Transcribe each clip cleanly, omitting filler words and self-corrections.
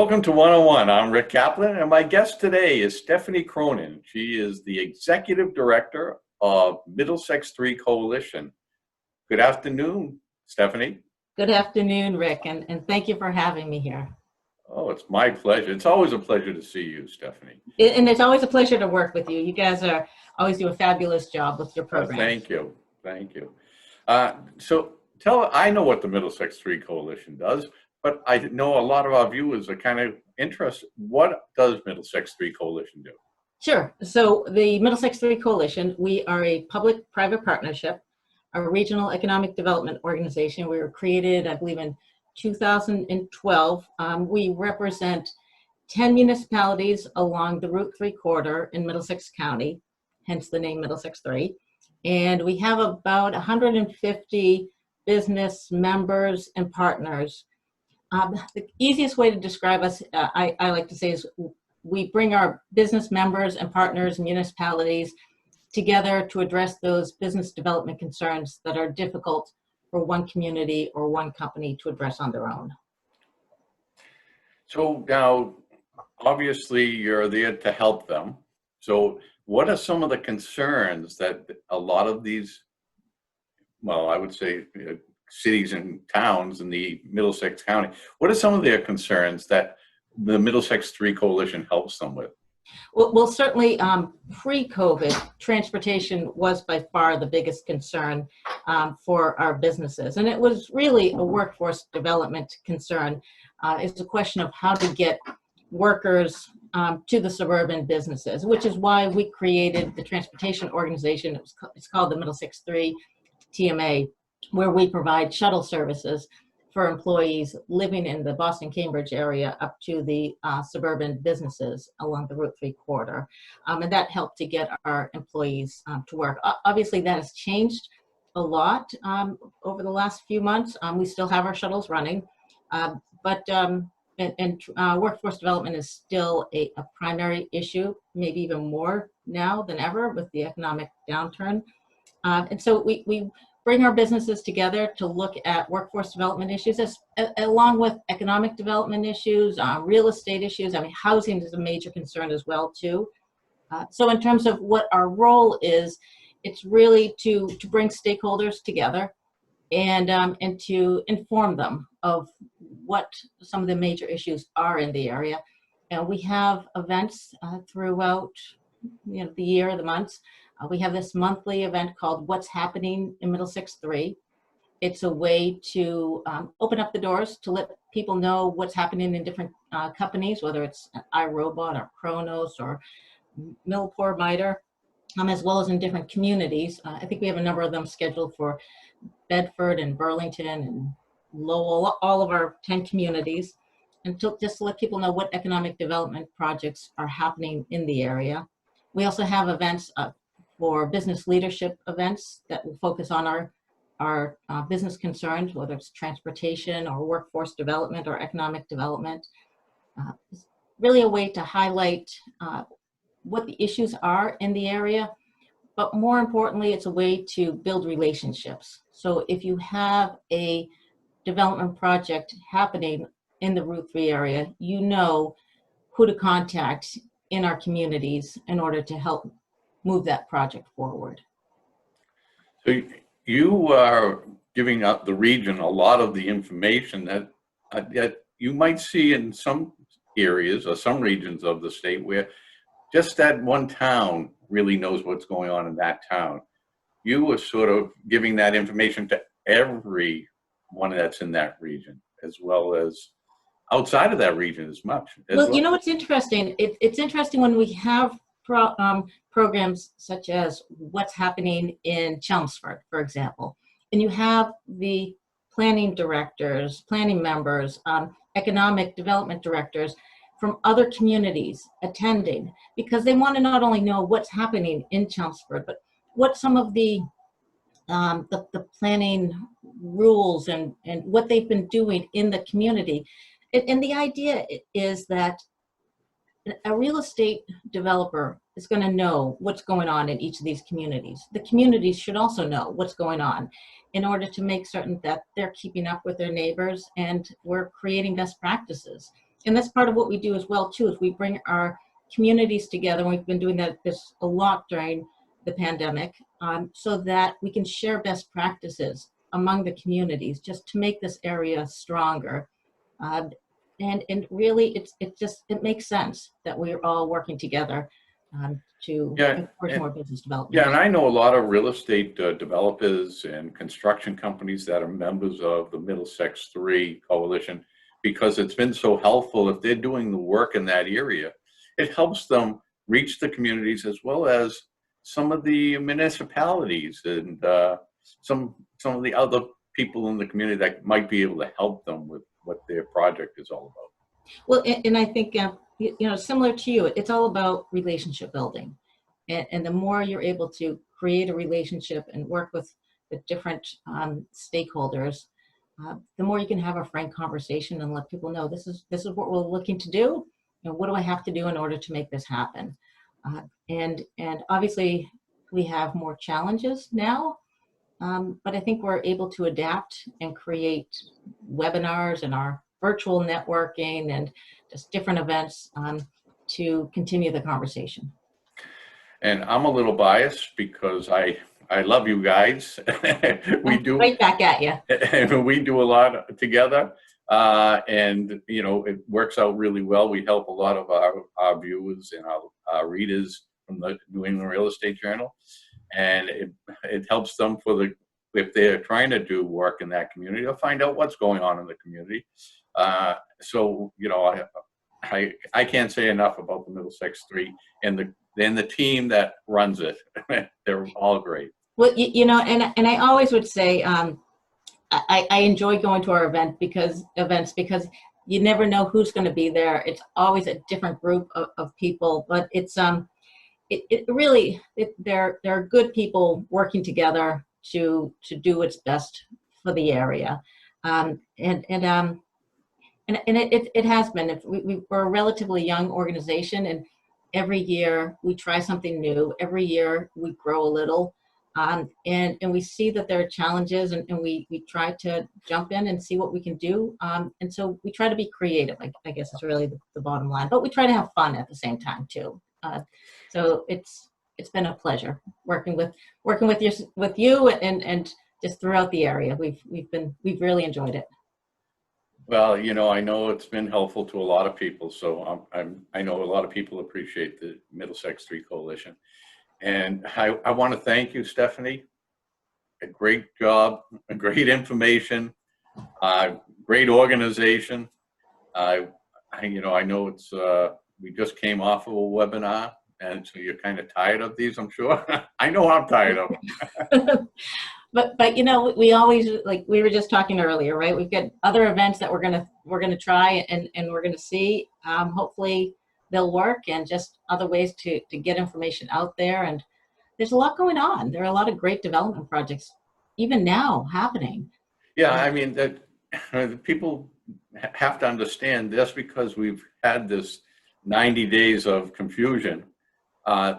Welcome to 101. I'm Rick Kaplan, and my guest today is Stephanie Cronin. She is the Executive Director of Middlesex 3 Coalition. Good afternoon, Stephanie. Good afternoon, Rick, and thank you for having me here. Oh, it's my pleasure. It's always a pleasure to see you, Stephanie. And it's always a pleasure to work with you. You guys always do a fabulous job with your program. Thank you. Thank you. I know what the Middlesex 3 Coalition does, but I know a lot of our viewers are kind of interested. What does Middlesex 3 Coalition do? Sure. So the Middlesex 3 Coalition, we are a public-private partnership, a regional economic development organization. We were created, I believe, in 2012. We represent 10 municipalities along the Route 3 corridor in Middlesex County, hence the name Middlesex 3. And we have about 150 business members and partners. The easiest way to describe us, I like to say, is we bring our business members and partners and municipalities together to address those business development concerns that are difficult for one community or one company to address on their own. So now, obviously, you're there to help them. So what are some of the concerns that a lot of these, well, I would say cities and towns in the Middlesex County, what are some of their concerns that the Middlesex 3 Coalition helps them with? Well, certainly pre-COVID, transportation was by far the biggest concern for our businesses. And it was really a workforce development concern. It's a question of how to get workers to the suburban businesses, which is why we created the transportation organization. It's called the Middlesex 3 TMA, where we provide shuttle services for employees living in the Boston-Cambridge area up to the suburban businesses along the Route 3 corridor. And that helped to get our employees to work. Obviously, that has changed a lot over the last few months. We still have our shuttles running, but workforce development is still a primary issue, maybe even more now than ever with the economic downturn. And so we bring our businesses together to look at workforce development issues along with economic development issues, real estate issues. I mean, housing is a major concern as well, too. So in terms of what our role is, it's really to bring stakeholders together and to inform them of what some of the major issues are in the area. And we have events throughout the year, the months. We have this monthly event called What's Happening in Middlesex 3. It's a way to open up the doors to let people know what's happening in different companies, whether it's iRobot or Kronos or Millport Miter, as well as in different communities. I think we have a number of them scheduled for Bedford and Burlington and Lowell, all of our 10 communities, and just to let people know what economic development projects are happening in the area. We also have events for business leadership events that will focus on our business concerns, whether it's transportation or workforce development or economic development. It's really a way to highlight what the issues are in the area, but more importantly, it's a way to build relationships. So if you have a development project happening in the Route 3 area, you know who to contact in our communities in order to help move that project forward. So you are giving up the region a lot of the information that you might see in some areas or some regions of the state where just that one town really knows what's going on in that town. You were sort of giving that information to everyone that's in that region, as well as outside of that region as much. Well, you know what's interesting? It's interesting when we have programs such as What's Happening in Chelmsford, for example, and you have the planning directors, planning members, economic development directors from other communities attending, because they want to not only know what's happening in Chelmsford, but what some of the planning rules and what they've been doing in the community. And the idea is that a real estate developer is going to know what's going on in each of these communities. The communities should also know what's going on in order to make certain that they're keeping up with their neighbors and we're creating best practices. that's part of what we do as well too, is we bring our communities together. And we've been doing this a lot during the pandemic, so that we can share best practices among the communities just to make this area stronger. And really, it makes sense that we're all working together to encourage more business development. Yeah, and I know a lot of real estate developers and construction companies that are members of the Middlesex 3 Coalition, because it's been so helpful. If they're doing the work in that area, it helps them reach the communities as well as some of the municipalities and some of the other people in the community that might be able to help them with what their project is all about. Well, and I think, similar to you, it's all about relationship building. And the more you're able to create a relationship and work with the different stakeholders, the more you can have a frank conversation and let people know this is what we're looking to do, and what do I have to do in order to make this happen. And obviously we have more challenges now, but I think we're able to adapt and create webinars and our virtual networking and just different events to continue the conversation. And I'm a little biased because I love you guys. We do. Right back at you. And we do a lot together. And, it works out really well. We help a lot of our viewers and our readers from the New England Real Estate Journal. And it helps them if they're trying to do work in that community, to find out what's going on in the community. So, I can't say enough about the Middlesex 3 and the team that runs it. They're all great. Well, and I always would say, I enjoy going to our events because you never know who's going to be there. It's always a different group of people, but there are good people working together to do what's best for the area. And it has been. We're a relatively young organization, and every year we try something new. Every year we grow a little. And we see that there are challenges, and we try to jump in and see what we can do. And so we try to be creative, I guess is really the bottom line. But we try to have fun at the same time too. So it's been a pleasure working with you and just throughout the area. We've really enjoyed it. Well, I know it's been helpful to a lot of people. So I know a lot of people appreciate the Middlesex 3 Coalition. And I want to thank you, Stephanie. A great job, a great information, great organization. I know it's we just came off of a webinar, and so you're kind of tired of these, I'm sure. I know I'm tired of them. But we always, like we were just talking earlier, right? We've got other events that we're gonna try and we're gonna see. Hopefully they'll work, and just other ways to get information out there. And there's a lot going on. There are a lot of great development projects even now happening. Yeah, I mean, that people have to understand, just because we've had this 90 days of confusion,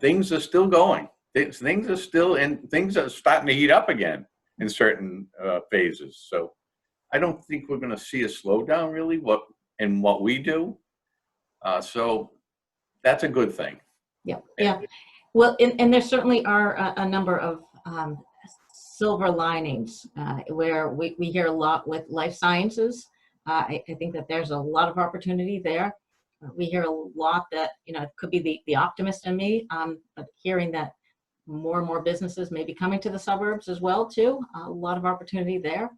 things are still going. Things are still things are starting to heat up again in certain phases. So I don't think we're going to see a slowdown really in what we do. So that's a good thing. Yeah. Well, and there certainly are a number of silver linings where we hear a lot with life sciences. I think that there's a lot of opportunity there. We hear a lot that, it could be the optimist in me, but hearing that more and more businesses may be coming to the suburbs as well too. A lot of opportunity there.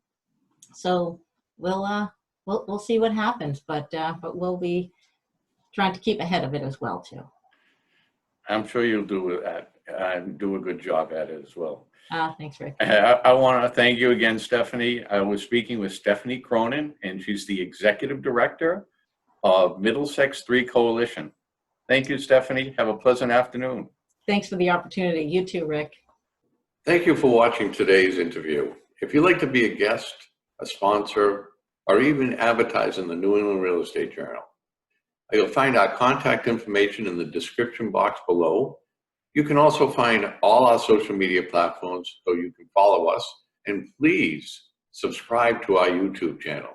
So we'll see what happens, but we'll be trying to keep ahead of it as well too. I'm sure you'll do a good job at it as well. Thanks, Rick. I want to thank you again, Stephanie. I was speaking with Stephanie Cronin, and she's the Executive Director of Middlesex 3 Coalition. Thank you, Stephanie. Have a pleasant afternoon. Thanks for the opportunity. You too, Rick. Thank you for watching today's interview. If you'd like to be a guest, a sponsor, or even advertise in the New England Real Estate Journal, you'll find our contact information in the description box below. You can also find all our social media platforms so you can follow us, and please subscribe to our YouTube channel.